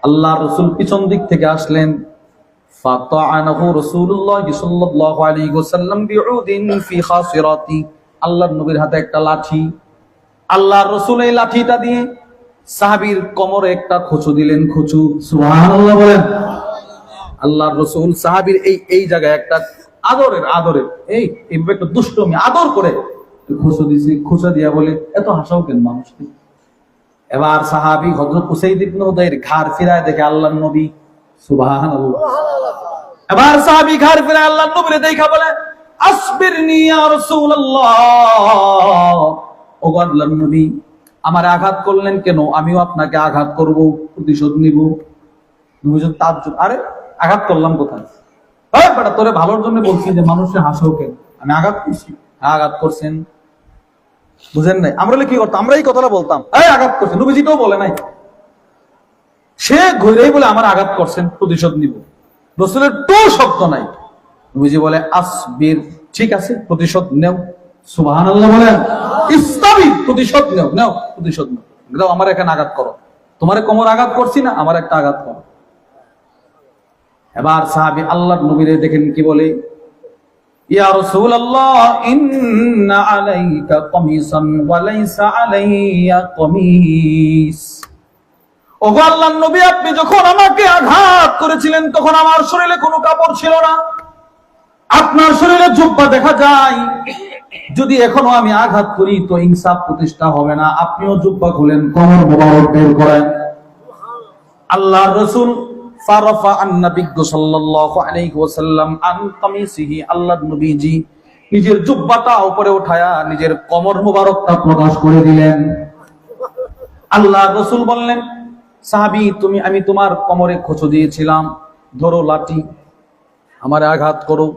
আল্লাহ রসুল পিছন দিক থেকে আসলেন, ফাতাআনাহু রাসূলুল্লাহ সাল্লাল্লাহু আলাইহি ওয়াসাল্লাম বিউদিন ফি খাসিরাতি। আল্লাহর নবীর হাতে একটা লাঠি, আল্লাহর রাসূল এই লাঠিটা দিয়ে সাহাবীর কোমরে একটা খোঁচু দিলেন। খোঁচু, সুবহানাল্লাহ বলেন। আল্লাহর রাসূল সাহাবীর এই জায়গায় একটা আদরের এইভাবে একটা দুষ্টমি আদর করে খোঁচু দিয়েছে। খোঁচা দিয়া বলে, এত হাসাও কেন মানুষকে? এবার সাহাবী হযরত উসাইদ ইবনে হুদাইর ঘাড় ফিরায় দেখে আল্লাহর নবী, সুবহানাল্লাহ। এবার সাহাবী ঘাড় ফিরায় আল্লাহর নবীরে দেখা বলে, আসবিরনি ইয়া রাসূলুল্লাহ, ও আল্লাহর নবী আমারে আঘাত করলেন কেন? আমিও আপনাকে আঘাত করব, প্রতিশোধ নিব। নবী তাজ্জুব, আরে আঘাত করলাম কোথায়? এই বেটা, তোরে ভালোর জন্য বলছি যে মানুষে হাসাও কেন? আমি আঘাত করছি? আঘাত করছেন, বুঝেন নাই? আমরা কি করতাম? আমরা এই কথাটা বলতাম, এই আঘাত করছেন। নবীজিটাও বলে নাই, সে ঘুরেই বলে আমার আঘাত করছেন, প্রতিশোধ নিব। রাসূলের তো শব্দ নাই। নবীজি বলে, আসবির, ঠিক আছে, প্রতিশোধ নেও। সুবহানাল্লাহ বলেন। ইস্তাবি, প্রতিশোধ নেও, নাও প্রতিশোধ নাও। আমার এখানে আঘাত করো, তোমারে কোমর আঘাত করছি না, আমার একটা আঘাত করো। এবার সাহাবী আল্লাহর নবীরে দেখেন কি বলে, ইয়া রাসূলুল্লাহ ইন্না আলাইকা কামিসান ওয়া লাইসা আলাইয়া কামিস। ওগো আল্লাহর নবী, আপনি যখন আমাকে আঘাত করেছিলেন তখন আমার শরীরে কোনো কাপড় ছিল না, আপনার শরীরে জুব্বা দেখা যায়। যদি এখনো আমি আঘাত করি তো ইনসাফ প্রতিষ্ঠা হবে না। আপনিও জুব্বা খুলেন, কোমর মোবারক বের করেন। আল্লাহর রাসূল ফারাফা আন-নবী সাল্লাল্লাহু আলাইহি ওয়াসাল্লাম আন কামিসিহি, আল্লাহর নবীজি নিজের জুব্বাটা উপরে উঠায়া নিজের কোমর মোবারকটা প্রকাশ করে দিলেন। আল্লাহর রাসূল বললেন, সাহাবী আমি তোমার কোমরে খোঁচো দিয়েছিলাম, ধরো লাঠি, আমারে আঘাত করো।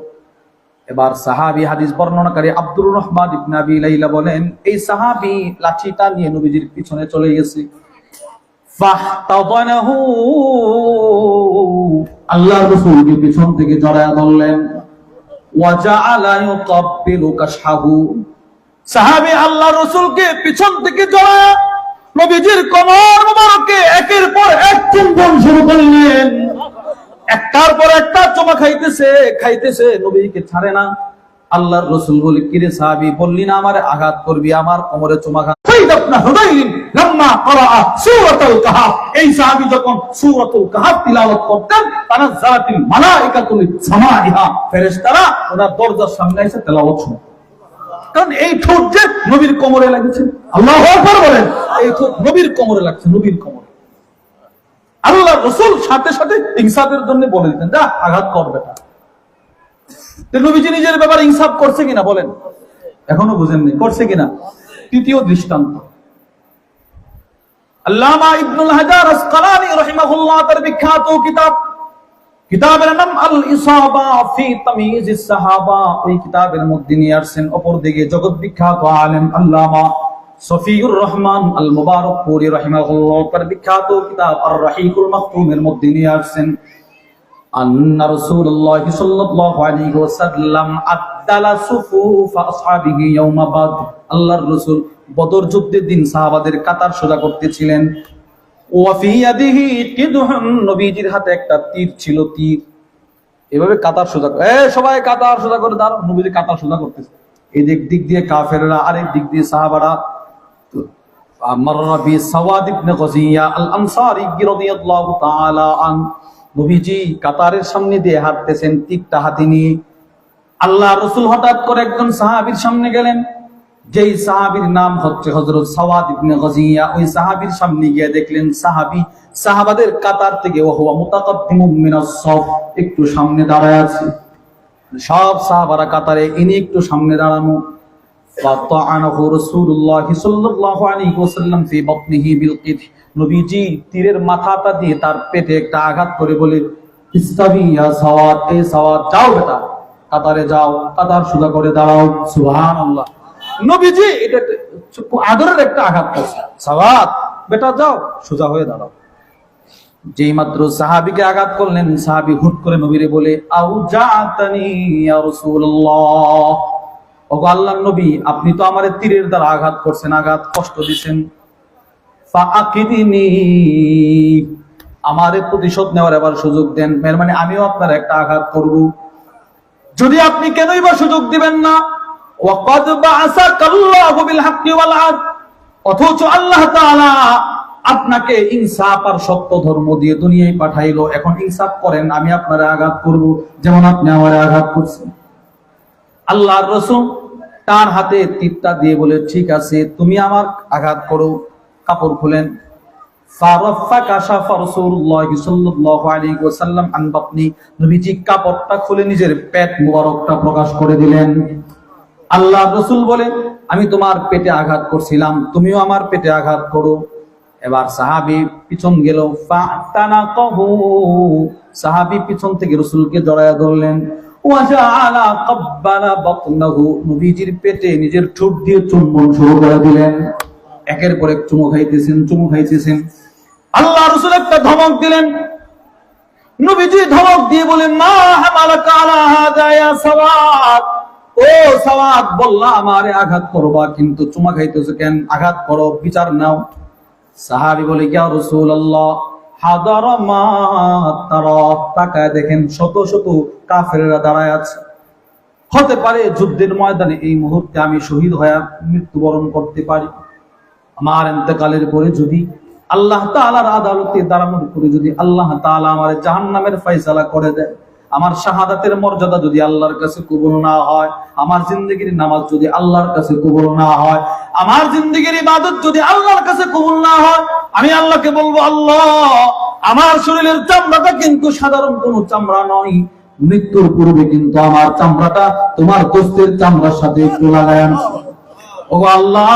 এবার সাহাবী হাদিস বর্ণনাকারী আব্দুর রহমান ইবনে আবি লাইলা বলেন, এই সাহাবী লাঠিটা নিয়ে নবীজির পিছনে চলে গেছে। ফাহতাদানাহু, আল্লাহর রাসূলকে পিছন থেকে জড়ায়া ধরলেন। ওয়া জাআলা ইউকাব্বিলু কাশহাহু, সাহাবী আল্লাহর রাসূলকে পিছন থেকে জড়ায়া নবীজির কোমর মোবারকে একের পর এক চুম্বন শুরু করলেন। একটার পর একটা চুমা খাইতেছে, নবীকে ছাড়ে না। আল্লাহর রাসূল বলে, কিরে সাহাবী, বললি না আমারে আঘাত করবি, আমার কোমরে চুমা খা। সাইয়্যিদুনা হুদাইলিন লাম্মা ক্বারাআ সূরাতুল কাহফ, এই সাহাবী যখন সূরাতুল কাহফ তিলাওয়াত করতেন, তানাজ্জালাতিল মালায়েকাতু লিসামাইহা, ফেরেশতারা ওনার দরজার সামনে এসে তেলাওয়াত শুনতেন। কারণ এই ঠোঁট যে নবীর কোমরে লাগছে। আল্লাহু আকবার বলেন। এই ঠোঁট নবীর কোমরে লাগছে, নবীর কোমরে। আল্লাহর রাসূল সাথে সাথে ইনসাফের জন্য বলে দিতেন, যা আঘাত কর বেটা। নবীজি নিজের ব্যাপারে ইনসাফ করছে কিনা বলেন? এখনো বুঝেননি, করছে কিনা? তৃতীয় দৃষ্টান্ত, আল্লামা ইবনুল হাজার আসকালানী রাহিমাহুল্লাহ তার বিখ্যাত কিতাবের নাম আল ইসাবা ফি তাময়িজিস সাহাবা। ওই কিতাবের মধ্যে নিয়ে আসছেন অপরদিকে জগৎ বিখ্যাত আলেম আল্লামা সফিউর রহমান আল মুবারকপুরি রাহিমাহুল্লাহ তার বিখ্যাত কিতাব আর রাহিকুল মাকতুমের মধ্যে নিয়ে আসছেন, আন্না রাসূলুল্লাহ সাল্লাল্লাহু আলাইহি ওয়াসাল্লাম আদালা সুফুফ আসহাবিহি ইয়াউমা বাদ। আল্লাহর রাসূল বদর যুদ্ধের দিন সাহাবাদের কাতার সোজা করতেছিলেন। ওয়া ফি ইয়াদিহি কিদহুন, নবীজির হাতে একটা তীর ছিল, তীর। এভাবে কাতার সোজা করে, সবাই কাতার সোজা করে দাঁড়াও। নবীজি কাতার সোজা করতেছে, এই দিক দিয়ে কাফেররা, আরেক দিক দিয়ে সাহাবারা। মাররা বি সাওয়াদ ইবনে গাজিয়া আল আনসারী রাদিয়াল্লাহু তাআলা আন, নবীজি কাতারের সামনে দিয়ে হাঁটতেছেন, তীরটা হাতে নিয়ে। আল্লাহর রাসূল হঠাৎ করে একজন সাহাবীর সামনে গেলেন, যেই সাহাবীর নাম হচ্ছে হযরত সাওয়াদ ইবনে গাজিয়া। ওই সাহাবীর সামনে গিয়ে দেখলেন সাহাবী সাহাবাদের কাতার থেকে ওয়া মুতাকাদ্দিমুম মিনাস সাফ, একটু সামনে দাঁড়ায় আছে। সব সাহাবারা কাতারে, ইনি একটু সামনে দাঁড়ানো। ফাতাআনাহু রাসূলুল্লাহ সাল্লাল্লাহু আলাইহি ওয়াসাল্লাম ফি বাতনিহি বিল কিদ, নবীজি তীরের মাথাটা দিয়ে তার পেটে একটা আঘাত করে বলে, ইস্তাবি ইয়া সাওয়াদ, এই সাওয়াদ যাও বেটা, কাতারে যাও, কাতার সোজা করে দাঁড়াও। সুবহানাল্লাহ। নবীজি এটা আদরের একটা আঘাত করছে, সাওয়াদ বেটা যাও, সোজা হয়ে দাঁড়াও। যেই মাত্র সাহাবীকে আঘাত করলেন, সাহাবী হুট করে নবীরে বলে, আউজাতানি ইয়া রাসূলুল্লাহ, ওগো আল্লাহর নবী, আপনি তো আমারে তীরের দ্বারা আঘাত করছেন, আঘাত কষ্ট দিবেন। ফাআকিদিনি, আমারে প্রতিশোধ নেওয়ার এবার সুযোগ দেন, মানে আমিও আপনার একটা আঘাত করব। যদি আপনি কেনই বা সুযোগ দিবেন না, ওয়াকাদ বাআসাকাল্লাহু বিল হাক্কি ওয়াল আদল, অথচ আল্লাহ তাআলা আপনাকে ইনসাফ আর সত্য ধর্ম দিয়ে দুনিয়ায় পাঠাইলো, এখন ইনসাফ করেন, আমি আপনারে আঘাত করব যেমন আপনি আমারে আঘাত করছেন। আল্লাহর রাসূল তার হাতে তীরটা দিয়ে বলে, ঠিক আছে তুমি আমার আঘাত করো। কাপড় খুলেন। নবীজি কাপড়টা খুলে নিজের পেট মুবারকটা প্রকাশ করে দিলেন। আল্লাহর রাসূল বলে, আমি তোমার পেটে আঘাত করছিলাম, তুমিও আমার পেটে আঘাত করো। এবার সাহাবী পিছন গেল, সাহাবী পিছন থেকে রাসূলকে জড়ায়া ধরলেন। নবীজির পেটে নিজের ঠোঁট দিয়ে চুম্বন শুরু করে দিলেন। একের পর এক চুমু খাইতেছেন। আল্লাহ রাসূল একটা ধমক দিলেন। নবীজি ধমক দিয়ে বলেন, মা হামালাকা আলা হাযা ইয়া সাওয়াদ, ও সাওয়াদ, বললা আমারে আঘাত করবা, কিন্তু চুমা খাইতেছো কেন? আঘাত করো, বিচার নাও। সাহাবী বলে, ইয়া রাসূলুল্লাহ, হাদারা মা তারা, তাকায় দেখেন শত শত কাফেররা দাঁড়ায় আছে। হতে পারে যুদ্ধের ময়দানে এই মুহূর্তে আমি শহীদ হয়ে মৃত্যুবরণ করতে পারি। আমার ইন্তেকালের পরে যদি আল্লাহ তাআলার আদালতে দাঁড়ানোর পরে যদি আল্লাহ তাআলা আমার জাহান্নামের ফয়সালা করে দেয়, আমার শাহাদাতের মর্যাদা যদি আল্লাহর কাছে কবুল না হয়, আমার জিন্দেগীর নামাজ যদি আল্লাহর কাছে কবুল না হয়, আমার জিন্দেগীর ইবাদত যদি আল্লাহর কাছে কবুল না হয়, আমি আল্লাহকে বলবো, আল্লাহ আমার শরীরের চামড়াটা কিন্তু সাধারণ কোনো চামড়া নয়, মৃত্যুর পূর্বে কিন্তু আমার চামড়াটা তোমার দোস্তের চামড়ার সাথে একটু লাগায় আনছো। ও আল্লাহ,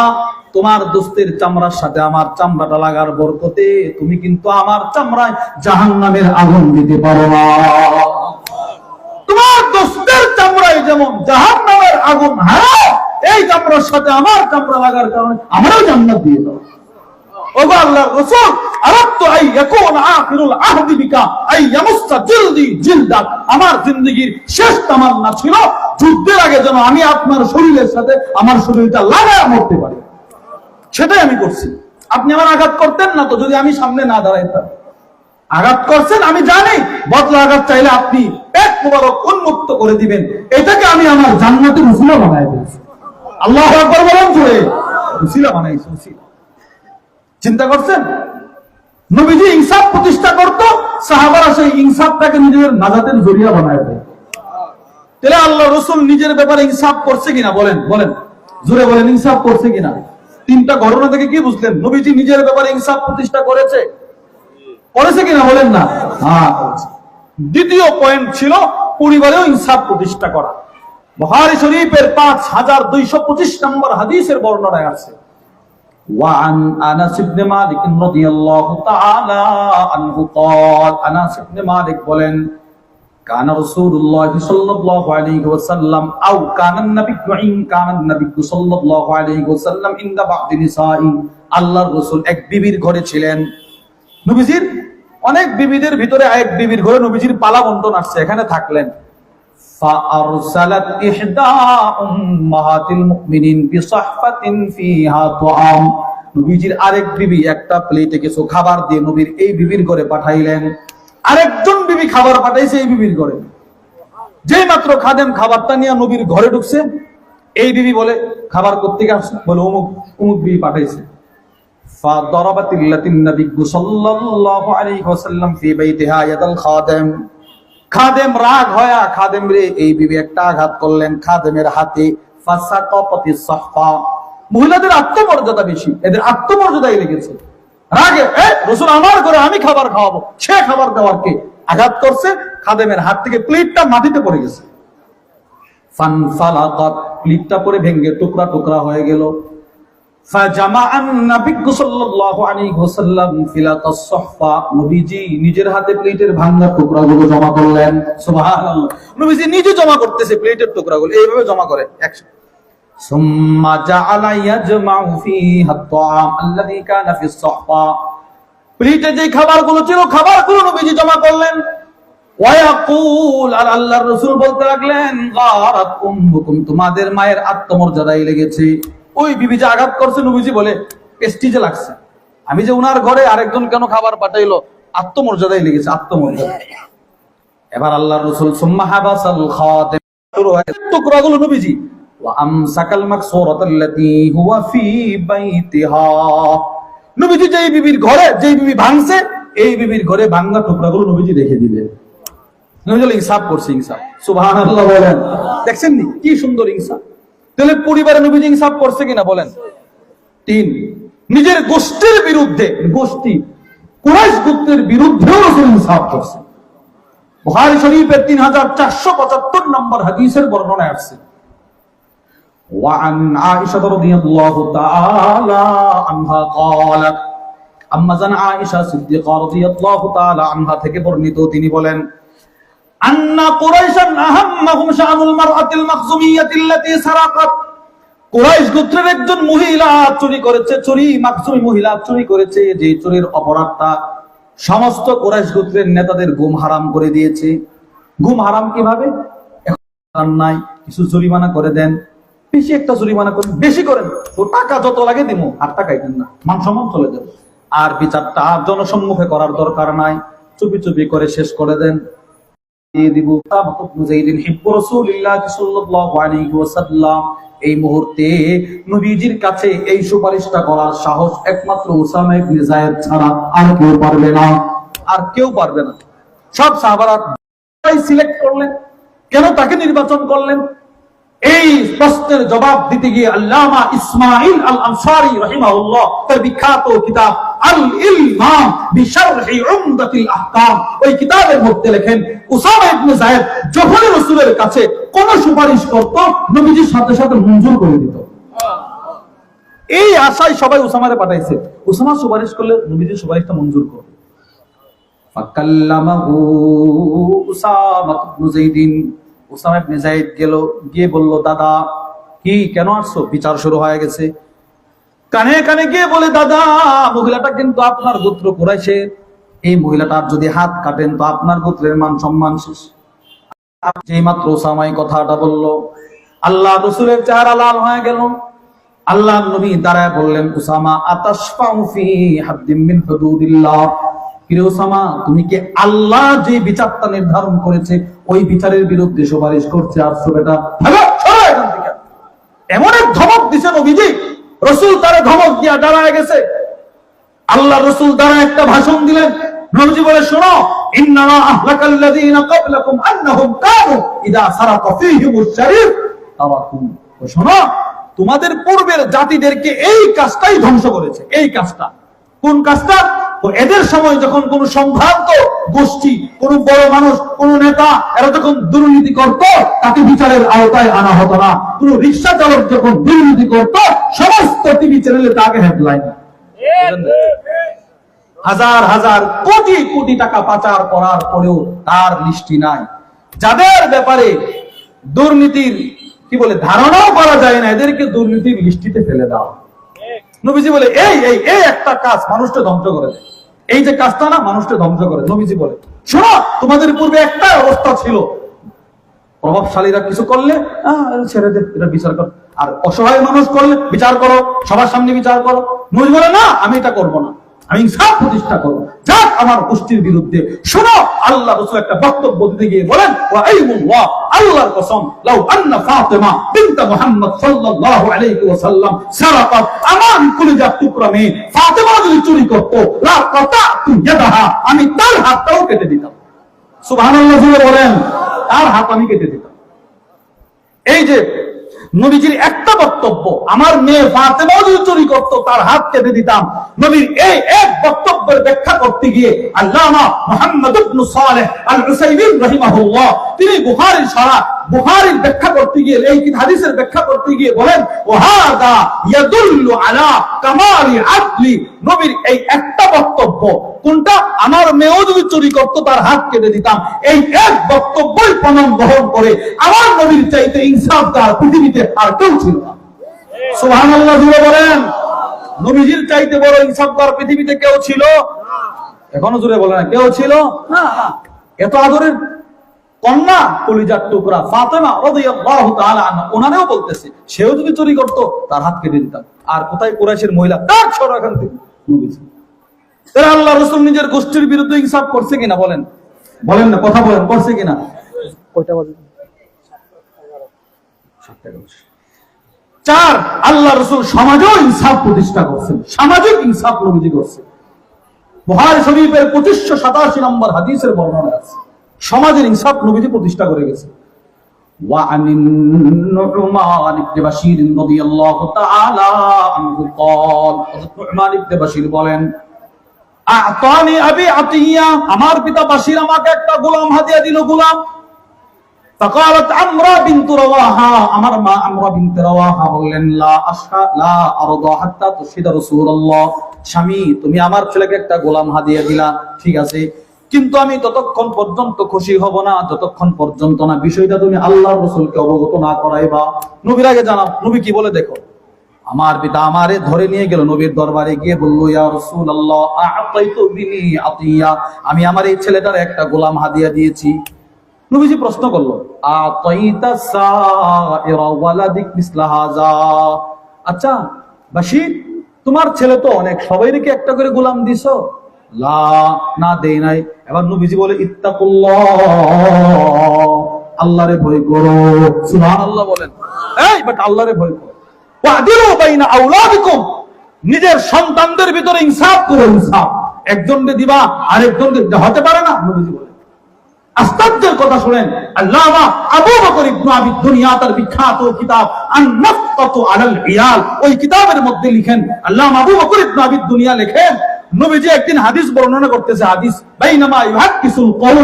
তোমার দোস্তের চামড়ার সাথে আমার চামড়াটা লাগার বরকতে তুমি কিন্তু আমার চামড়ায় জাহান্নামের আগুন দিতে পারো না। তোমার দোস্তের চামড়ায় যেমন জাহান্নামের আগুন, হ্যাঁ, এই চামড়ার সাথে আমার চামড়া লাগার কারণে আমারও জান্নাত দিয়ে দাও। ও আল্লাহর রাসূল, আরাদতু আই ইয়াকুন আখিরুল আহদি বিকা আই ইয়ামুসা জিলদি জিলদাক, আমার জিন্দেগীর শেষ তামান্না ছিল যুদ্ধের আগে যেন আমি আপনার শরীরের সাথে আমার শরীরটা লাগায় মরতে পারি। সেটাই আমি করছি। আপনি আমার আঘাত করতেন না তো যদি আমি সামনে না দাঁড়াইতাম। আঘাত করছেন, আমি জানি বদলা আঘাত চাইলে আপনি পেট মুবারক উন্মুক্ত করে দিবেন, এটাকে আমি আমার জান্নাতের উসিলা বানাই দিয়েছি। আল্লাহু আকবার বলেন, জোরে উসিলা বানাইছি, উসিলা। চিন্তা করছেন, নবীজি ইনসাফ প্রতিষ্ঠা করত, সাহাবারা সেই ইনসাফটাকে নিজের নাজাতের জরিয়া বানায় দেয়। তাহলে আল্লাহ রাসূল নিজের ব্যাপারে ইনসাফ করছে কিনা বলেন, জোরে বলেন, ইনসাফ করছে কিনা? তিনটা ঘটনা থেকে কি বুঝলেন? নবীজি নিজের ব্যাপারে ইনসাফ প্রতিষ্ঠা করেছে কিনা বলেন না? হ্যাঁ। দ্বিতীয় পয়েন্ট ছিল পরিবারেও ইনসাফ প্রতিষ্ঠা করা। বুখারী শরীফের 5225 নম্বর হাদিসের বর্ণনায় আছে, وعن انس بن مالك رضي الله تعالى عنه قال, আনাস ইবনে মালিক বলেন, কান রাসূলুল্লাহ সাল্লাল্লাহু আলাইহি ওয়াসাল্লাম আও কানান নবী সাল্লাল্লাহু আলাইহি ওয়াসাল্লাম ইনদা বা'দি নিসাই, আল্লাহর রাসূল এক বিবির ঘরে ছিলেন। নবীজির অনেক বিবিদের ভিতরে এক বিবির ঘরে নবীজির পালা বন্টন আসছে, এখানে থাকলেন। فأرسلت إحدى أمهات المؤمنين بصحفة فيها طعام, নবীজির আরেক বিবি একটা প্লেটে কিছু খাবার দিয়ে নবীর এই বিবির ঘরে পাঠাইলেন। আরেকজন বিবি খাবার পাঠাইছে এই বিবির ঘরে। যেই মাত্র খাদেম খাবারটা নিয়ে নবীর ঘরে ঢুকছে, এই বিবি বলে, খাবার কোত্থেকে আসছে? বলে, অমুক বিবি পাঠাইছে। ফাদরাবাতিল্লাতিন নবী সাল্লাল্লাহু আলাইহি ওয়াসাল্লাম ফি বাইতিহা ইয়াদাল খাদেম, খাদেম রাগ হয়া খাদেম রে এই বিবি একটা আঘাত করলেন খাদেমের হাতে। ফাসাকাতাতিস সাহফা, মহিলাদের আত্মমর্যাদা বেশি, এদের আত্মমর্যাদাই লেগেছে রাগে। রাসূল আমার ঘরে, আমি খাবার খাওয়াবো, সে খাবার দেওয়ার কে? আঘাত করছে, খাদেমের হাত থেকে প্লেটটা মাটিতে পড়ে গেছে। ফানফালাকাত, প্লেটটা পরে ভেঙে টুকরা টুকরা হয়ে গেল। ফাজামাআন নবী সাল্লাল্লাহু আলাইহি ওয়াসাল্লাম ফিলাতাস সাহফা, নবীজি নিজের হাতে প্লেটের ভাঙা টুকরাগুলো জমা করলেন। সুবহানাল্লাহ, নবীজি নিজে জমা করতেছে প্লেটের টুকরাগুলো, এইভাবে জমা করে একসাথে। সুম্মা জাআলা ইয়াজমাউ ফিহা আত-তাআম আল্লাযী কানা ফিস সাহফা, প্লেটে যে খাবারগুলো ছিল খাবারগুলো নবীজি জমা করলেন। ওয়া ইয়াকুল, আর আল্লাহর রাসূল বলতে লাগলেন, গারাত উম্মুকুম, তোমাদের মায়ের আত্মমর্যাদায় লেগেছে। ওই বিবি যে আঘাত করছে, নবীজি বলে, প্রেস্টিজে লাগছে, আমি যে উনার ঘরে আরেকজন কেন খাবার পাঠাইলো, আত্মমর্যাদায় লেগেছে, আত্মমর্যাদা। এবার আল্লাহর রাসূল সুম্মা হাবাসাল খাতিম, টুকরাগুলো নবীজি ওয়া আমসাকাল মাকসুরাতাল্লাতী হুয়া ফি বাইতিহা, নবীজি যেই বিবির ঘরে, যেই বিবি ভাঙছে, এই বিবির ঘরে ভাঙা টুকরাগুলো নবীজি রেখে দিলেন। নবীজি ইনসাফ করছে, ইনসাফ। সুবহানাল্লাহ বলেন। দেখছেন নি কি সুন্দর ইনসাফ। তাহলে পরিবারে নবীজি ইনসাফ করছে কিনা বলেন? 3, নিজের গোষ্ঠীর বিরুদ্ধে, গোষ্ঠী কুরাইশ গোত্রের বিরুদ্ধেও রাসূল ইনসাফ করছে। বুখারী শরীফের 3475 নম্বর হাদিসের বর্ণনায় আসছে, وعن عائشة رضي الله تعالى عنها قالت, আম্মা জান আয়েশা সিদ্দিকা রাদিয়াল্লাহু তাআলা আনহা থেকে বর্ণিত, তিনি বলেন, আন্না কুরাইশান আহাম্মাহুম শাআনুল মারআতিল মাখজুমিয়াতিল্লাতী সারাকাত, কুরাইশ গোত্রের একজন মহিলা চুরি করেছে, মাখজুমি মহিলা চুরি করেছে, যে চুরির অপরাধটা সমস্ত কুরাইশ গোত্রের নেতাদের ঘুম হারাম করে দিয়েছে। ঘুম হারাম কিভাবে? এখন নাই, কিছু জরিমানা করে দেন, বেশি একটা জরিমানা করেন, বেশি করেন, তো টাকা যত লাগে দিমু, আর টাকাই দেন না, মান সম্মান চলে যাবে। আর বিচারটা আর জনসম্মুখে করার দরকার নাই, চুপি চুপি করে শেষ করে দেন, দিয়ে দিব। এই মুহূর্তে নবীজির কাছে এই সুপারিশটা করার সাহস একমাত্র উসামা ইবনে যায়েদ ছাড়া আর কেউ পারবে না, আর কেউ পারবে না। সব সাহাবারা সিলেক্ট করলেন, কেন তাকে নির্বাচন করলেন? এই প্রশ্নের জবাব দিতে গিয়ে আল্লামা ইসমাঈল আল আনসারী রাহিমাহুল্লাহ তার বিখ্যাত কিতাব আল ইলমাম বিশরহি উমদাতিল আহকাম, ওই কিতাবের মধ্যে লেখেন, উসামা ইবনে যায়েদ যখন রাসূলের কাছে কোন সুপারিশ করত, নবীজির সাথে সাথে মঞ্জুর করে দিত। এই আশায় সবাই উসামারে পাঠাইছে, উসামা সুপারিশ করলে নবীজির সুপারিশটা মঞ্জুর করবে। ফাকাল্লামাহু উসামা ইবনে যায়েদিন, উসামা ইবনে যায়েদ গেল, গিয়ে বলল, দাদা কি, কেন আসছো? বিচার শুরু হয়ে গেছে। কানে কানে গিয়ে বলে, দাদা মহিলাটা কিন্তু আপনার গোত্র কুরাইশের, এই মহিলাটার যদি হাত কাটেন তো আপনার গোত্রের মান সম্মান শেষ। যেই মাত্র উসামা এই কথাটা বলল, আল্লাহ রাসূলের চেহারা লাল হয়ে গেল। আল্লাহ নবী দাঁড়ায় বললেন, উসামা আতাশফাউ ফি হাদ্দিম মিন হুদুদিল্লাহ, কিরে উসামা, তুমি কি আল্লাহ যে বিচারটা নির্ধারণ করেছে ওই বিচারের বিরুদ্ধে সুপারিশ করছে? আর বেটা ভালো সরো এখান থেকে। এমন এক ধমক দিছে নবীজি, রাসূল তারে ধমক দিয়া দাঁড়ায় গেছে। আল্লাহ রাসূল দাঁড়ায় একটা ভাষণ দিলেন। নবীজি বলে, শোনো, ইন্নামা আহলাকাল্লাযীনা ক্বাবলাকুম আন্নাহুম কানু ইযা সারাকা ফীহিমুশ শারীফ তারাকু, শোনো, তোমাদের পূর্বের জাতিদেরকে এই কাজটাই ধ্বংস করেছে। এই কাজটা, কোন কাজটা? তো এদের সময় যখন কোন সম্ভ্রান্ত গোষ্ঠী, কোন বড় মানুষ, কোন নেতা, এরা যখন দুর্নীতি করত, তাকে বিচারের আওতায় আনা হতো না। কোন রিক্সা চালক যখন দুর্নীতি করত, সমস্ত টিভি চ্যানেলে তাকে হেডলাইন। হাজার হাজার কোটি কোটি টাকা পাচার করার পরেও তার লিস্টি নাই। যাদের ব্যাপারে দুর্নীতির কি বলে ধারণাও করা যায় না, এদেরকে দুর্নীতির লিস্টিতে ফেলে দাও। নবীজি বলে, এই এই এই একটা কাজ মানুষটা ধ্বংস করে দেয়, এই যে কাজটা না মানুষটা ধ্বংস করে। নবীজি বলে, শোনো, তোমাদের পূর্বে একটা অবস্থা ছিল, প্রভাবশালীরা কিছু করলে ছেড়ে দে, এটা বিচার করো, আর অসহায় মানুষ করলে বিচার করো, সবার সামনে বিচার করো। নবী বলে, না, আমি এটা করবো না, আমি ইনসাফ প্রতিষ্ঠা করবো, যাক আমার গোষ্ঠীর বিরুদ্ধে। শোনো, আল্লাহ রাসূল একটা বক্তব্য দিতে গিয়ে বলেন, ওয়া আইমুল্লাহ, আল্লাহর কসম, লাউ আন্না ফাতিমা বিনত মুহাম্মদ সাল্লাল্লাহু আলাইহি ওয়াসাল্লাম সারাকাত, আমার কলিজার টুকরা মেয়ে ফাতিমা যদি চুরি করত, লা কাতাতু ইয়াদাহা, আমি তার হাতটাও কেটে দিতাম। সুবহানাল্লাহ বলেন, তার হাত আমি কেটে দিতাম। এই যে নবীজির একটা বক্তব্য, আমার মেয়ে ফাতেমা যদি চুরি করতো তার হাত কেটে দিতাম। নবীর এই এক বক্তব্যের ব্যাখ্যা করতে গিয়ে আল্লামা মুহাম্মদ ইবনে সালেহ আল উসাইমিন রাহিমাহুল্লাহ, তিনি বুখারীর ব্যাখ্যা করতে গিয়ে, এই হাদিসের ব্যাখ্যা করতে গিয়ে বলেন, ওয়াহাদা ইয়াদুল্লু আলা কামালি আদলি, নবীর এই একটা বক্তব্য, কোনটা? আমার মেয়েও যদি চুরি করতো তার হাত কেটে দিতাম, এই এক বক্তব্যই প্রমাণ বহন করে আমার নবীর চাইতে ইনসাফদার পৃথিবীতে আর কেউ ছিল না। সুবহানাল্লাহ বলেন, নবীজির চাইতে বড় ইনসাফদার পৃথিবীতে কেউ ছিল? এখনো জোরে বলে না, কেউ ছিল না। এত আদরের কন্যা, কলিজার টুকরা ফাতেমা রাদিয়াল্লাহু তাআলা আনহা, ওনারেও বলতেছে, সেও যদি চুরি করতো তার হাত কেটে দিতাম। আর কোথায় কুরাইশের মহিলা, তার ছড়া এখান থেকে নবীজি। তারা আল্লাহ রাসূল নিজের গোষ্ঠীর বিরুদ্ধে ইনসাফ করছে কিনা বলেন, বলেন না, কথা বলেন, করছে কিনা? কয়টা বাজে? 4, আল্লাহ রাসূল সমাজেও ইনসাফ প্রতিষ্ঠা করছেন, সামাজিক ইনসাফ নবীজি করছে। বুখারী শরীফের 2587 নম্বর হাদিসের বর্ণনা আছে, সমাজের ইনসাফ নবীজি প্রতিষ্ঠা করে গেছে। وعن النعمان بن بشير رضي الله تعالى عنه قال النعمان بن بشير বলেন আতানি আবি আতিয়া, আমার পিতা বাশির আমাকে একটা গোলাম হাদিয়া দিল, গোলাম। فقالت عمرو بنت رواحه, আমার মা আমরা বিনত রওয়াহা বললেন লা আশা লা আরদা হাত্তা তুশহিদা রাসূলুল্লাহ, স্বামী তুমি আমার ছেলেকে একটা গোলাম হাদিয়া দিলা, ঠিক আছে, কিন্তু আমি ততক্ষণ পর্যন্ত খুশি হব না যতক্ষণ পর্যন্ত না বিষয়টা তুমি আল্লাহর রাসূলকে অবগত না করাইবা, নবীর আগে জানাও। নবী কি বলে দেখো, আমার পিতা আমারে ধরে নিয়ে গেল নবীর দরবারে, গিয়ে বলল ইয়া রাসূলুল্লাহ আ'তাইতু বিনি আতিয়া, আমি আমার এই ছেলেটার একটা গোলাম হাদিয়া দিয়েছি। নবীজি প্রশ্ন করলো আ'তাইতা সাইরা ওয়ালাদিক মিসলা হাযা, আচ্ছা বাশির তোমার ছেলে তো অনেক, সবাইকে একটা করে গোলাম দিছো? লা, না দেই নাই। এবার নবীজি বলে ইত্তাকুল্লাহ, আল্লাহরে ভয় করো। সুবহানাল্লাহ বলেন, এই বাট আল্লাহরে ভয় করো। ওয়াদিলু বাইনা আওলাদিকুম, নিজের সন্তানদের ভিতরে ইনসাফ করো, ইনসাফ। একজনকে দিবা আরেকজনকে হতে পারে না, নবীজি বলেন। আশ্চর্যের কথা শুনেন, আল্লামা আবু বকর ইবনে আবি দুনিয়া তার বিখ্যাত কিতাব আন-নাফকাতু আলাল ইয়াল, ওই কিতাবের মধ্যে লিখেন, আল্লামা আবু বকর ইবনে আবি দুনিয়া লেখেন, নবীজি একদিন হাদিস বর্ণনা করতেছে, হাদিস বাইনামা ইউহাক্কিসুল কওম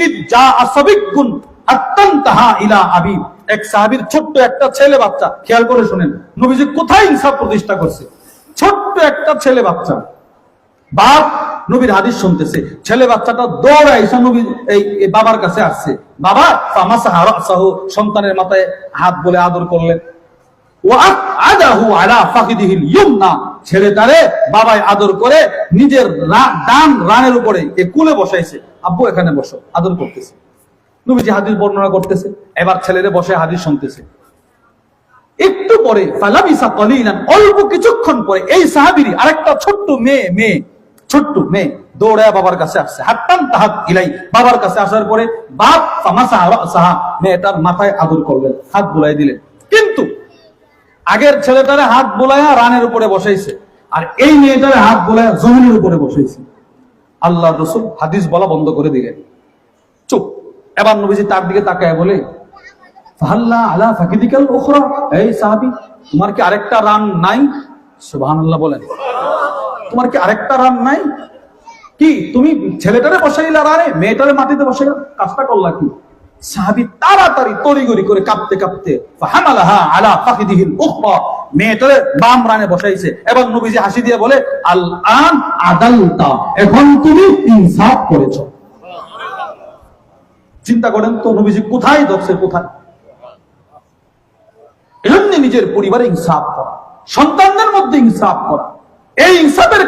ইদ জাআ সাবিকুন আত্তানতাহা ইলা আবি, এক সাহাবীর ছোট্ট একটা ছেলে বাচ্চা, খেয়াল করে শুনেন নবীজি কোথায় ইনসাফ প্রতিষ্ঠা করছে। ছোট্ট একটা ছেলে বাচ্চা, বাপ নবীর হাদিস শুনতেছে, ছেলে বাচ্চাটা দৌড়ে আইসা নবী এই বাবার কাছে আসছে, বাবা ফামাসাহা রাসাহু, সন্তানের মাথায় হাত বলে আদর করলেন, ওয়া আদাহু আলা ফাখিদিহিল ইয়ুমনা, ছেলেটারে বাবাই আদর করে নিজের ডান রানের উপরে কুলে বসাইছে, আব্বু এখানে বসো, আদর করতেছে। নবীজি হাদিস বর্ণনা করতেছে, এবার ছেলেরে বসে হাদিস শুনতেছে। একটু পরে ফালাবিসা কলিলান, অল্প কিছুক্ষণ পরে এই সাহাবীর আরেকটা ছোট্ট মেয়ে দৌড়ায় বাবার কাছে আসছে, হাত্তান তাহাত ইলাই, বাবার কাছে আসার পরে বাপ ফামাসাহা রাসাহা, মেয়েটার মাথায় আদর করলেন, হাত বুলাই দিলেন। কিন্তু আগের ছেলেটারে হাত বুলাইয়া রানের উপরে বসাইছে, আর এই মেয়েটারে হাত বুলাইয়া জমিনের উপরে বসাইছে। আল্লাহর রাসূল হাদিস বলা বন্ধ করে দিলেন, চুপ। এবার নবীজি তার দিকে তাকায় বলে ফাহাল্লা আলা ফাকিদিকাল উখরা, এই সাহাবী তোমার কি আরেকটা রান নাই? সুবহানাল্লাহ বলেন, তোমার কি আরেকটা রান নাই? কি তুমি ছেলেটারে বসাইলা রানে, মেয়েটারে মাটিতে বসাইলা, কাজটা করলা কি? সাহাবী তাড়াতাড়ি তড়িঘড়ি করে কাঁপতে কাঁপতে ফাহামালাহা আলা ফাকিদিহিল উখরা, মেয়েটারে বাম রানে বসাইছে। এবং নবীজি হাসি দিয়ে বলে আল আন আদালতা, এখন তুমি ইনসাফ করেছো। চিন্তা করেন তো নবীজি কোথায় ধরছে, কোথায়? এজন্য নিজের পরিবারে ইনসাফ করা, সন্তানদের মধ্যে ইনসাফ করা, এই ইনসাফের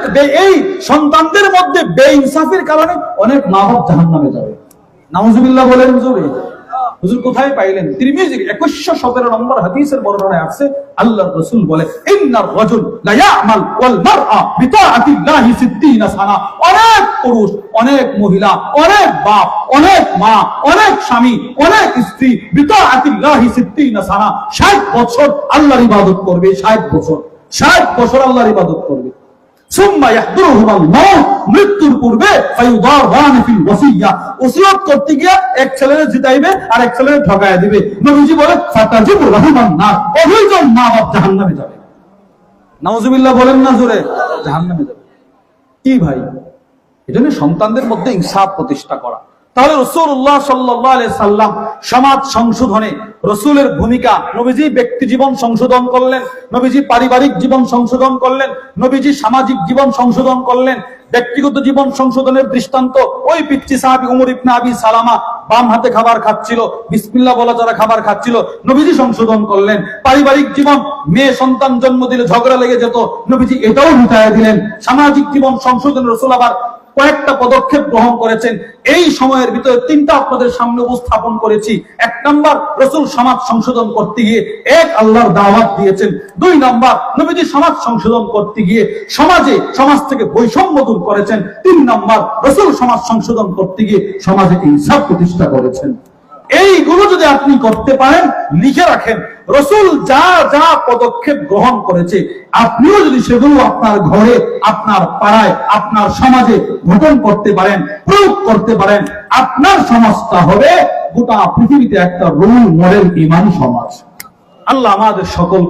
এই সন্তানদের মধ্যে বেইনসাফের কারণে অনেক মা বাপ জাহান্নামে যাবে। নাউজুবিল্লাহ বলেন। হুজুর কোথায় পাইলেন? তিরমিজির 2117 নম্বর হাদিসের বর্ণনায় আছে, আল্লাহর রাসূল বলে ইন্নার রাজুল লা ইয়ামাল ওয়াল মারআ বিতাআতিল্লাহি 60 সানা, অনেক পুরুষ, অনেক মহিলা, অনেক বাপ, অনেক মা, অনেক স্বামী, অনেক স্ত্রী বিতাআতিল্লাহি 60 সানা, 60 বছর আল্লাহর ইবাদত করবে, 60 বছর আল্লাহর ইবাদত করবে। সুম্মা ইয়াহদুরুহুমাল মাউত, মৃত্যুর পূর্বে ফায়ুদারান ফিল ওয়াসিয়া, ওসিয়ত করতে গিয়ে এক ছেলেরে জিতাইবে আর এক ছেলেরে ঠকায় দিবে। নবীজি বলে ফাতাজিবু লাহুমান নার, অভিজন মা বাপ জাহান্নামে যাবে। নাউজুবিল্লাহ বলেন না জোরে, জাহান্নামে যাবে। কি ভাই, এজন্য সন্তানদের মধ্যে ইনসাফ প্রতিষ্ঠা করা। তাহলে রাসূলুল্লাহ সাল্লাল্লাহু আলাইহি সাল্লাম সমাজ সংশোধনে রাসূলের ভূমিকা, নবীজি ব্যক্তি জীবন সংশোধন করলেন, নবীজি পারিবারিক জীবন সংশোধন করলেন, নবীজি সামাজিক জীবন সংশোধন করলেন। ব্যক্তিগত জীবন সংশোধনের দৃষ্টান্ত ওই পিচ্চি সাহাবী উমর ইবনে আবি সালামা, বাম হাতে খাবার খাচ্ছিল, বিসমিল্লাহ বলা যারা খাবার খাচ্ছিল, নবীজি সংশোধন করলেন। পারিবারিক জীবন, মেয়ে সন্তান জন্ম দিলে ঝগড়া লেগে যেত, নবীজি এটাও মিটাইয়া দিলেন। সামাজিক জীবন সংশোধন রাসূল আবার কয়েকটা পদক্ষেপ গ্রহণ করেছেন। এই সময়ের ভিতরে তিনটা আপনাদের সামনে উপস্থাপন করেছি। 1 নাম্বার, রাসূল সমাজ সংশোধন করতে গিয়ে আল্লাহর দাওয়াত দিয়েছেন। 2 নাম্বার, নবীজি সমাজ সংশোধন করতে গিয়ে সমাজ থেকে বৈষম্য দূর করেছেন। 3 নাম্বার, রাসূল সমাজ সংশোধন করতে গিয়ে সমাজে ইনসাফ প্রতিষ্ঠা করেছেন। এইগুলো যদি আপনি করতে পারেন, লিখে রাখেন, রাসূল যা যা পদক্ষেপ গ্রহণ করেছে, আপনিও যদি সেগুলো আপনার ঘরে, আপনার পাড়ায়, আপনার সমাজে গঠন করতে পারেন, প্রয়োগ করতে পারেন, আপনার সমাজটা হবে গোটা পৃথিবীতে একটা রোল মডেল ইমানি সমাজ। আল্লাহ আমাদের সকল